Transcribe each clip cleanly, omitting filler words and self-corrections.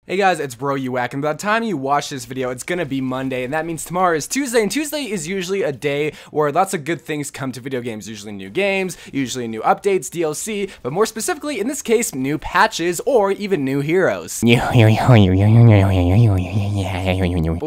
Hey guys, it's Bro WACK, and by the time you watch this video, it's gonna be Monday, and that means tomorrow is Tuesday, and Tuesday is usually a day where lots of good things come to video games, usually new games, usually new updates, DLC, but more specifically, in this case, new patches, or even new heroes. But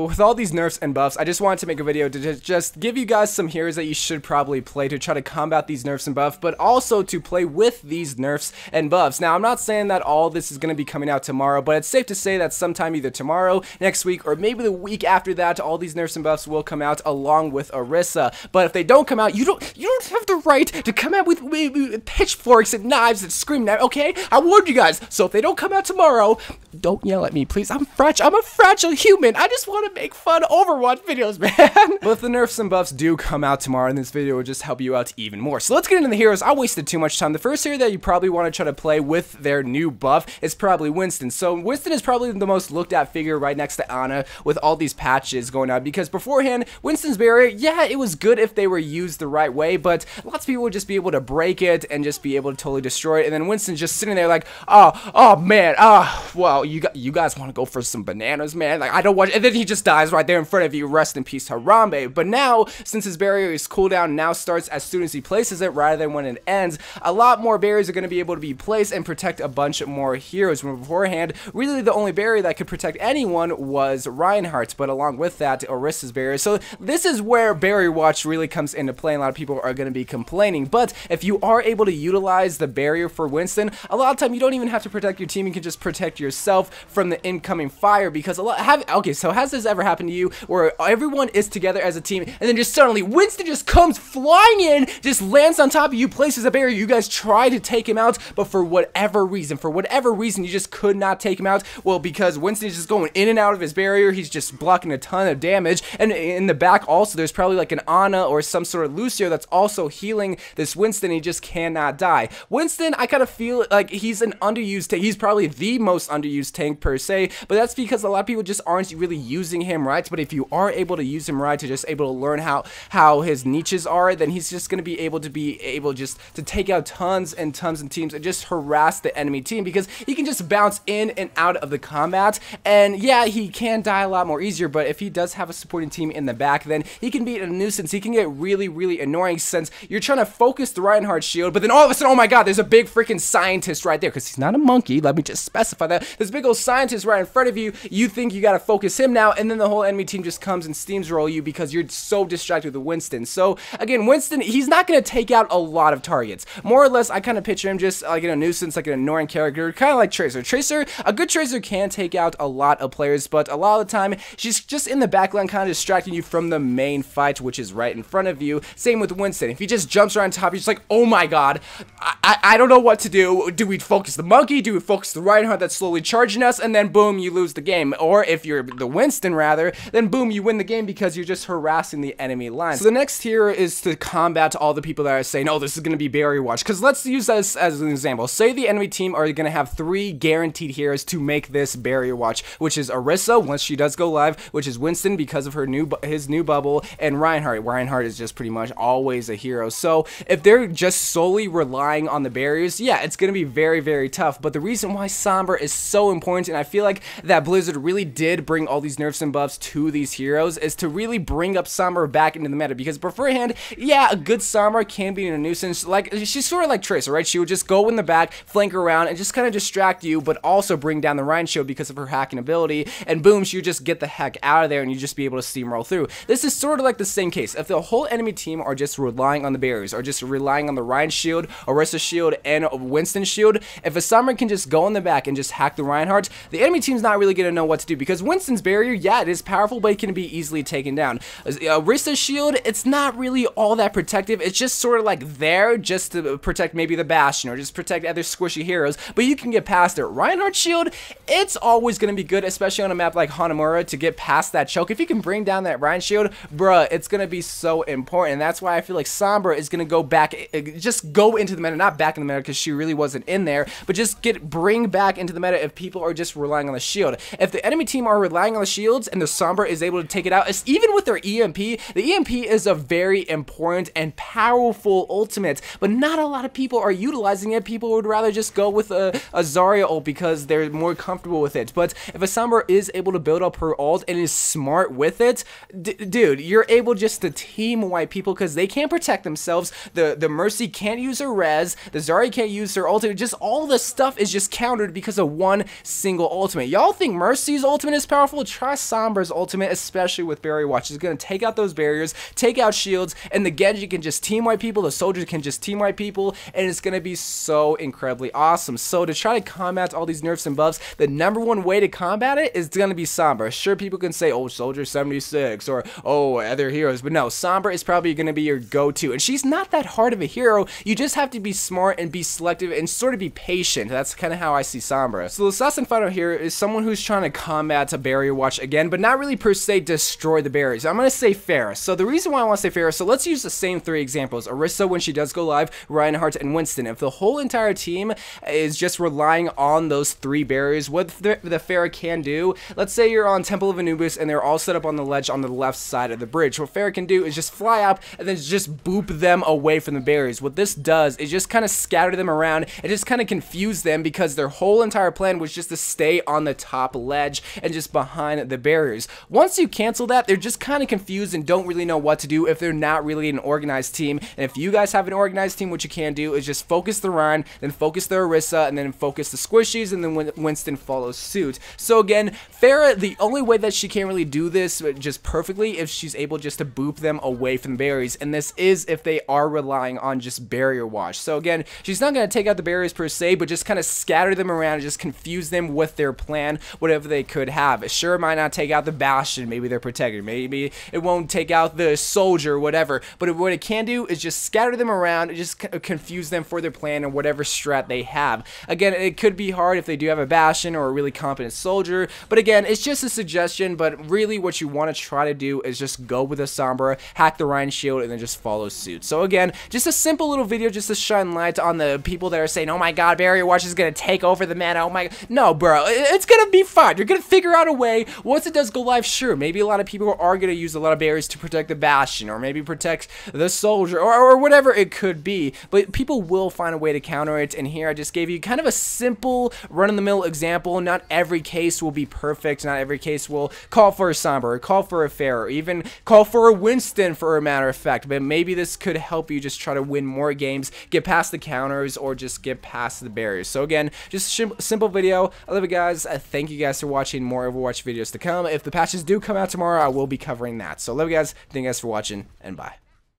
with all these nerfs and buffs, I just wanted to make a video to just give you guys some heroes that you should probably play to try to combat these nerfs and buffs, but also to play with these nerfs and buffs. Now, I'm not saying that all this is gonna be coming out tomorrow, but it's safe to say that sometime either tomorrow, next week, or maybe the week after that, all these nerfs and buffs will come out along with Orisa. But if they don't come out, you don't have the right to come out with pitchforks and knives and scream at, okay? I warned you guys. So if they don't come out tomorrow, don't yell at me, please. I'm a fragile human. I just want to make fun Overwatch videos, man. But if the nerfs and buffs do come out tomorrow, then this video will just help you out even more. So let's get into the heroes. I wasted too much time. The first hero that you probably want to try to play with their new buff is probably Winston. So Winston is probably the most looked at figure right next to Ana with all these patches going on, because beforehand, Winston's barrier, yeah, it was good if they were used the right way, but lots of people would just be able to break it and just be able to totally destroy it, and then Winston's just sitting there like, oh man, well, you guys want to go for some bananas, man? Like, I don't want, and then he just dies right there in front of you. Rest in peace, Harambe. But now, since his barrier is cooldown now starts as soon as he places it rather than when it ends, a lot more barriers are going to be able to be placed and protect a bunch more heroes. When beforehand, really the only barrier that could protect anyone was Reinhardt, but along with that, Orisa's barrier. So this is where Barrierwatch really comes into play, and a lot of people are going to be complaining. But if you are able to utilize the barrier for Winston, a lot of time you don't even have to protect your team. You can just protect yourself from the incoming fire, because okay, so has this ever happened to you where everyone is together as a team and then just suddenly Winston just comes flying in, just lands on top of you, places a barrier, you guys try to take him out, but for whatever reason you just could not take him out? Well, because Winston is just going in and out of his barrier, he's just blocking a ton of damage, and in the back also there's probably like an Ana or some sort of Lucio that's also healing this Winston. He just cannot die. Winston, I kind of feel like he's an underused tank. He's probably the most underused tank per se, but that's because a lot of people just aren't really using him right. But if you are able to use him right, to just able to learn how his niches are, then he's just going to be able just to take out tons and tons of teams and just harass the enemy team, because he can just bounce in and out of the combat. And yeah, he can die a lot more easier, but if he does have a supporting team in the back, then he can be a nuisance. He can get really annoying, since you're trying to focus the Reinhardt shield, but then all of a sudden, oh my god, there's a big freaking scientist right there, because he's not a monkey, let me just specify that. This big old scientist right in front of you, you think you gotta focus him now, and then the whole enemy team just comes and steamroll you because you're so distracted with Winston. So again, Winston, he's not gonna take out a lot of targets. More or less, I kind of picture him just like a nuisance, like an annoying character, kind of like Tracer. A good Tracer can take out a lot of players, but a lot of the time, she's just in the backline, kind of distracting you from the main fight, which is right in front of you. Same with Winston. If he just jumps right on top, you're just like, oh my god, I don't know what to do. Do we focus the monkey? Do we focus the Reinhardt that's slowly charging us? And then boom, you lose the game. Or if you're the Winston rather, then boom, you win the game because you're just harassing the enemy line. So the next hero is to combat all the people that are saying, oh, this is going to be Barrierwatch. Because let's use this as an example. Say the enemy team are going to have 3 guaranteed heroes to make this Barrierwatch, which is Orisa, once she does go live, which is Winston because of his new bubble, and Reinhardt. Reinhardt is just pretty much always a hero. So if they're just solely relying on the barriers, yeah, it's going to be very tough. But the reason why Sambar is so important, and I feel like that Blizzard really did bring all these nerfs and buffs to these heroes, is to really bring up Sambar back into the meta, because beforehand, yeah, a good Sambar can be a nuisance. Like, she's sort of like Tracer, right? She would just go in the back, flank around, and just kind of distract you, but also bring down the Ryan shield because of her hacking ability, and boom, she would just get the heck out of there, and you just be able to steamroll through. This is sort of like the same case. If the whole enemy team are just relying on the barriers, or just relying on the Ryan shield, Orisa shield, and Winston shield, if a Sambar can just go in the back and just hack the Reinhardt, the enemy team's not really going to know what to do, because Winston's barrier, yeah, it is powerful, but it can be easily taken down. Orisa's shield, it's not really all that protective. It's just sort of like there just to protect maybe the Bastion, or just protect other squishy heroes, but you can get past it. Reinhardt shield, it's always going to be good, especially on a map like Hanamura, to get past that choke. If you can bring down that Ryan shield, bruh, it's going to be so important. And that's why I feel like Sambar is going to go back, just go into the meta, not back in the meta because she really wasn't in there, but just bring back into the meta if people are just relying on the shield. If the enemy team are relying on the shields and the Sambar is able to take it out, even with their EMP, the EMP is a very important and powerful ultimate, but not a lot of people are utilizing it. People would rather just go with a Zarya ult because they're more comfortable comfortable with it. But if a Sambar is able to build up her ult and is smart with it, dude, you're able just to team wipe people because they can't protect themselves. The Mercy can't use her res, the Zarya can't use her ultimate. Just all this stuff is just countered because of one single ultimate. Y'all think Mercy's ultimate is powerful? Try Sambar's ultimate, especially with Barrierwatch. It's gonna take out those barriers, take out shields, and the Genji can just team wipe people, the soldier can just team wipe people, and it's gonna be so incredibly awesome. So to try to combat all these nerfs and buffs, the number one way to combat it is gonna be Sambar. Sure, people can say, oh, Soldier 76, or oh, other heroes, but no, Sambar is probably gonna be your go-to, and she's not that hard of a hero. You just have to be smart and be selective and sort of be patient. That's kind of how I see Sambar. So the assassin fighter here is someone who's trying to combat a Barrierwatch again, but not really per se destroy the barriers. I'm gonna say Ferris. So the reason why I want to say Ferris, so let's use the same three examples: Orisa when she does go live, Reinhardt, and Winston. If the whole entire team is just relying on those three barriers, what the Pharah can do, let's say you're on Temple of Anubis and they're all set up on the ledge on the left side of the bridge. What Pharah can do is just fly up and then just boop them away from the barriers. What this does is just kind of scatter them around and just kind of confuse them because their whole entire plan was just to stay on the top ledge and just behind the barriers. Once you cancel that, they're just kind of confused and don't really know what to do if they're not really an organized team. And if you guys have an organized team, what you can do is just focus the Ryan, then focus the Orisa, and then focus the Squishies, and then Winston follows suit. So again, Pharah, the only way that she can't really do this just perfectly if she's able just to boop them away from the barriers, and this is if they are relying on just Barrierwatch. So again, she's not going to take out the barriers per se, but just kind of scatter them around and just confuse them with their plan, whatever they could have. Sure, it might not take out the Bastion, maybe they're protected, maybe it won't take out the Soldier, whatever, but what it can do is just scatter them around and just confuse them for their plan and whatever strat they have. Again, it could be hard if they do have a Bastion or a really competent Soldier, but again, it's just a suggestion. But really what you want to try to do is just go with a Sambar, hack the Ryan shield, and then just follow suit. So again, just a simple little video just to shine light on the people that are saying, oh my god, Barrierwatch is going to take over the meta, oh my god. No, bro, it's going to be fine. You're going to figure out a way. Once it does go live, sure, maybe a lot of people are going to use a lot of barriers to protect the Bastion, or maybe protect the Soldier, or whatever it could be, but people will find a way to counter it. And here I just gave you kind of a simple run-of-the-mill example. Not every case will be perfect, not every case will call for a Sambar, or call for a Ferris, or even call for a Winston for a matter of fact, but maybe this could help you just try to win more games, get past the counters, or just get past the barriers. So again, just a simple video. I love you guys. Thank you guys for watching. More Overwatch videos to come. If the patches do come out tomorrow, I will be covering that. So love you guys. Thank you guys for watching, and bye.